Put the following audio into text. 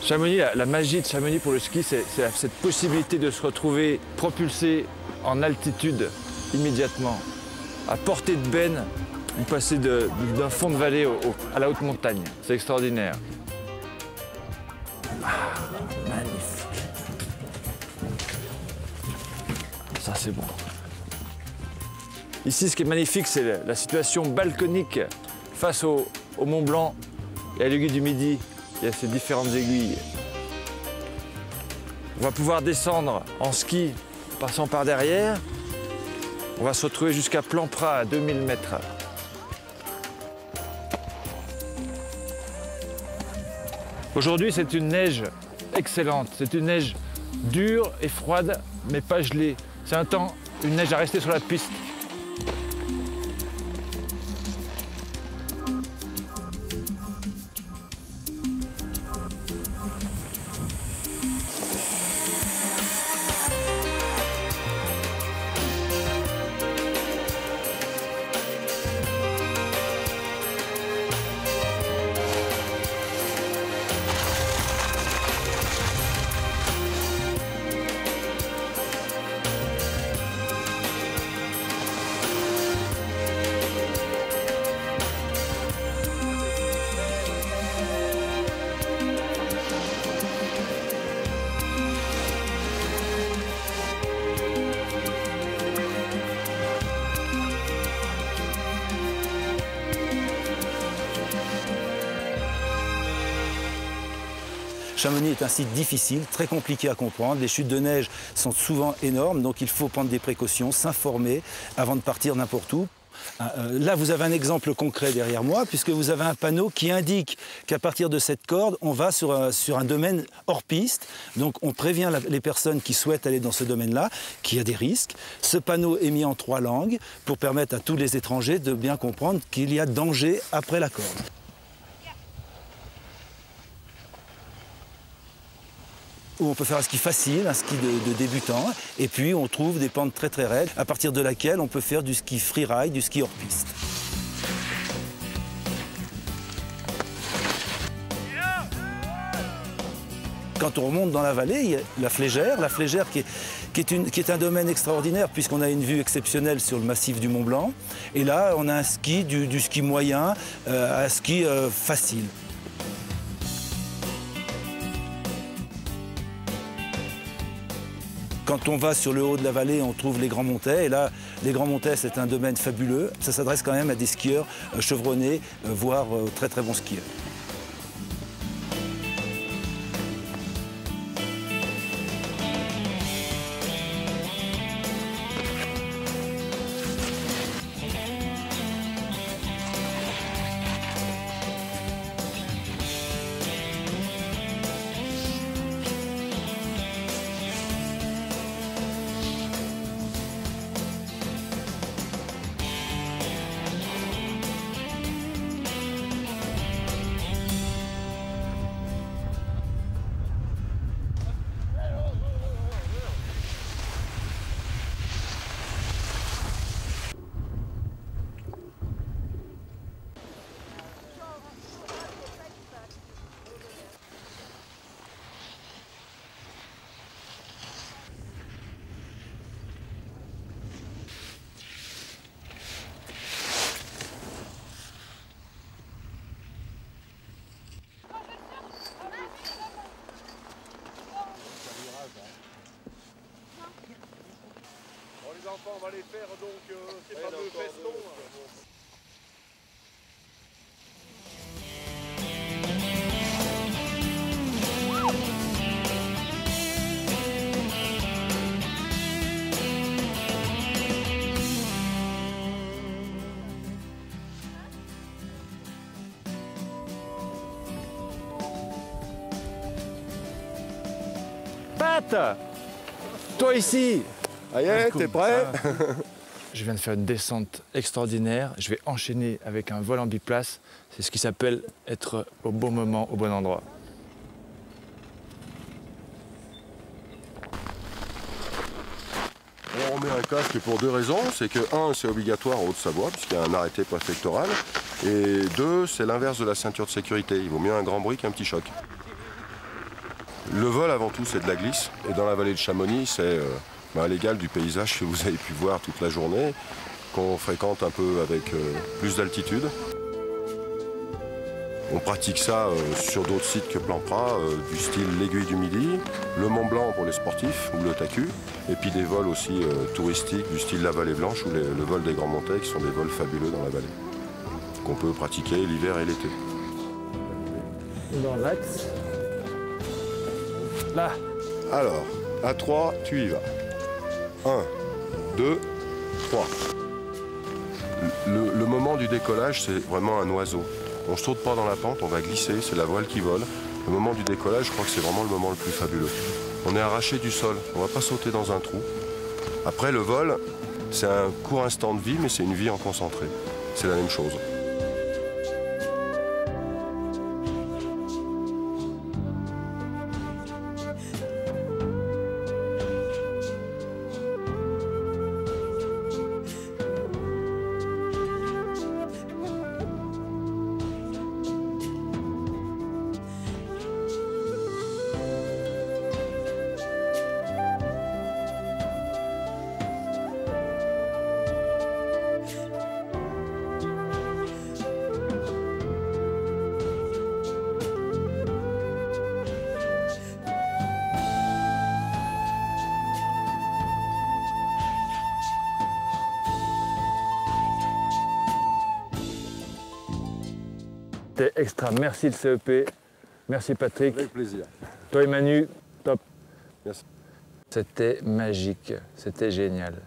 Chamonix, la magie de Chamonix pour le ski, c'est cette possibilité de se retrouver propulsé en altitude immédiatement. À portée de benne, vous passez d'un fond de vallée à la haute montagne. C'est extraordinaire. Ah, magnifique. Ça, c'est bon. Ici, ce qui est magnifique, c'est la situation balconique face au Mont Blanc et à l'aiguille du Midi. Il y a ces différentes aiguilles. On va pouvoir descendre en ski, passant par derrière. On va se retrouver jusqu'à Plan-Pras, à 2000 mètres. Aujourd'hui, c'est une neige excellente. C'est une neige dure et froide, mais pas gelée. C'est une neige à rester sur la piste. Chamonix est un site difficile, très compliqué à comprendre. Les chutes de neige sont souvent énormes, donc il faut prendre des précautions, s'informer avant de partir n'importe où. Là, vous avez un exemple concret derrière moi, puisque vous avez un panneau qui indique qu'à partir de cette corde, on va sur un domaine hors piste. Donc, on prévient les personnes qui souhaitent aller dans ce domaine-là qu'il y a des risques. Ce panneau est mis en 3 langues pour permettre à tous les étrangers de bien comprendre qu'il y a danger après la corde. Où on peut faire un ski facile, un ski de débutant, et puis on trouve des pentes très raides, à partir de laquelle on peut faire du ski freeride, du ski hors piste. Quand on remonte dans la vallée, il y a la Flégère qui est un domaine extraordinaire puisqu'on a une vue exceptionnelle sur le massif du Mont Blanc. Et là, on a un ski, du ski moyen, un ski facile. Quand on va sur le haut de la vallée, on trouve les Grands Montets. Et là, les Grands Montets, c'est un domaine fabuleux. Ça s'adresse quand même à des skieurs chevronnés, voire très très bons skieurs. Les enfants, on va les faire donc ces fameux festons. Pat, toi ici. Aïe, t'es prêt? Je viens de faire une descente extraordinaire. Je vais enchaîner avec un vol en biplace. C'est ce qui s'appelle être au bon moment, au bon endroit. On met un casque pour 2 raisons. C'est que 1, c'est obligatoire en Haute-Savoie, puisqu'il y a un arrêté préfectoral. Et 2, c'est l'inverse de la ceinture de sécurité. Il vaut mieux un grand bruit qu'un petit choc. Le vol, avant tout, c'est de la glisse. Et dans la vallée de Chamonix, c'est l'égal du paysage que vous avez pu voir toute la journée, qu'on fréquente un peu avec plus d'altitude. On pratique ça sur d'autres sites que Plan-Pras, du style l'Aiguille du Midi, le Mont Blanc pour les sportifs, ou le TACU, et puis des vols aussi touristiques du style la Vallée Blanche ou le vol des Grands Montets, qui sont des vols fabuleux dans la vallée, qu'on peut pratiquer l'hiver et l'été. Dans l'axe. Là. Alors, à 3, tu y vas. 1, 2, 3. Le moment du décollage, c'est vraiment un oiseau. On ne saute pas dans la pente, on va glisser, c'est la voile qui vole. Le moment du décollage, je crois que c'est vraiment le moment le plus fabuleux. On est arraché du sol, on ne va pas sauter dans un trou. Après, le vol, c'est un court instant de vie, mais c'est une vie en concentré. C'est la même chose. C'était extra. Merci le CEP. Merci Patrick. Avec plaisir. Toi et Manu, top. Merci. C'était magique. C'était génial.